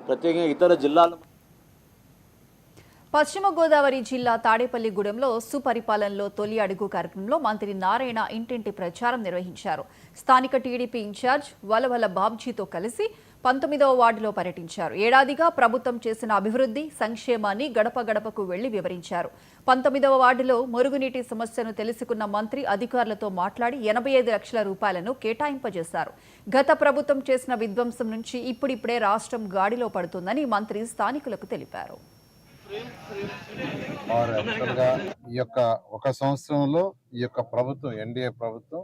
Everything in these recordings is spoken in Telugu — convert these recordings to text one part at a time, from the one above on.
ప్రత్యేకంగా ఇతర జిల్లాల పశ్చిమ గోదావరి జిల్లా తాడేపల్లిగూడెంలో సుపరిపాలనలో తొలి అడుగు కార్యక్రమంలో మంత్రి నారాయణ ఇంటింటి ప్రచారం నిర్వహించారు. స్థానిక టీడీపీ ఇన్ఛార్జ్ వలవల బాబ్జీతో కలిసి 19వ వార్డులో పర్యటించారు. ఏడాదిగా ప్రభుత్వం చేసిన అభివృద్ధి సంక్షేమాన్ని గడప గడపకు వెళ్లి వివరించారు. 19వ వార్డులో మురుగునీటి సమస్యను తెలుసుకున్న మంత్రి అధికారులతో మాట్లాడి 85 లక్షల రూపాయలను కేటాయింపజేశారు. గత ప్రభుత్వం చేసిన విధ్వంసం నుంచి ఇప్పుడిప్పుడే రాష్ట్రం గాడిలో పడుతుందని మంత్రి స్థానికులకు తెలిపారు. ఈ యొక్క ఒక సంవత్సరంలో ఈ యొక్క ప్రభుత్వం ఎన్డీఏ ప్రభుత్వం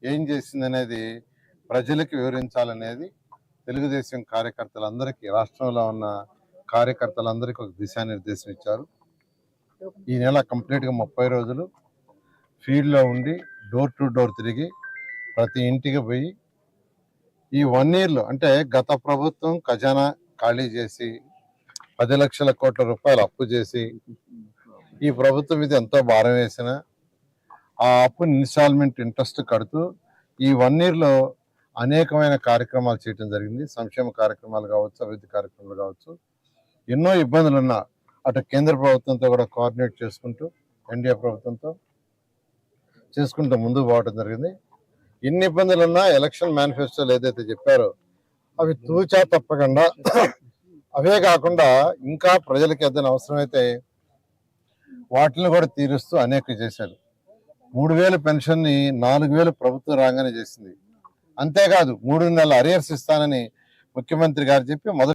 ఏం చేసిందనేది ప్రజలకు వివరించాలనేది తెలుగుదేశం కార్యకర్తలందరికీ, రాష్ట్రంలో ఉన్న కార్యకర్తలందరికీ ఒక దిశానిర్దేశం ఇచ్చారు. ఈ నెల కంప్లీట్గా 30 రోజులు ఫీల్డ్లో ఉండి డోర్ టు డోర్ తిరిగి ప్రతి ఇంటికి పోయి ఈ 1 ఇయర్లో అంటే గత ప్రభుత్వం ఖజానా ఖాళీ చేసి 10 లక్షల కోట్ల రూపాయలు అప్పు చేసి ఈ ప్రభుత్వం మీద ఎంతో భారం వేసిన ఆ అప్పు ఇన్స్టాల్మెంట్ ఇంట్రెస్ట్ కడుతూ ఈ 1 ఇయర్లో అనేకమైన కార్యక్రమాలు చేయడం జరిగింది. సంక్షేమ కార్యక్రమాలు కావచ్చు, అభివృద్ధి కార్యక్రమాలు కావచ్చు. ఎన్నో ఇబ్బందులు ఉన్నా అటు కేంద్ర ప్రభుత్వంతో కూడా కోఆర్డినేట్ చేసుకుంటూ ఎన్డీఏ ప్రభుత్వంతో చేసుకుంటూ ముందుకు పోవడం జరిగింది. ఎన్ని ఇబ్బందులు ఉన్నా ఎలక్షన్ మేనిఫెస్టోలు ఏదైతే చెప్పారో అవి తూచా తప్పకుండా అవే కాకుండా ఇంకా ప్రజలకు ఏదైనా అవసరమైతే వాటిని కూడా తీరుస్తూ అనేక చేశారు. 3000 పెన్షన్ని 4000 ప్రభుత్వం రాగానే చేసింది. అంతేకాదు 3 నెలల అరియర్స్ ఇస్తానని ముఖ్యమంత్రి గారు చెప్పి మొదటి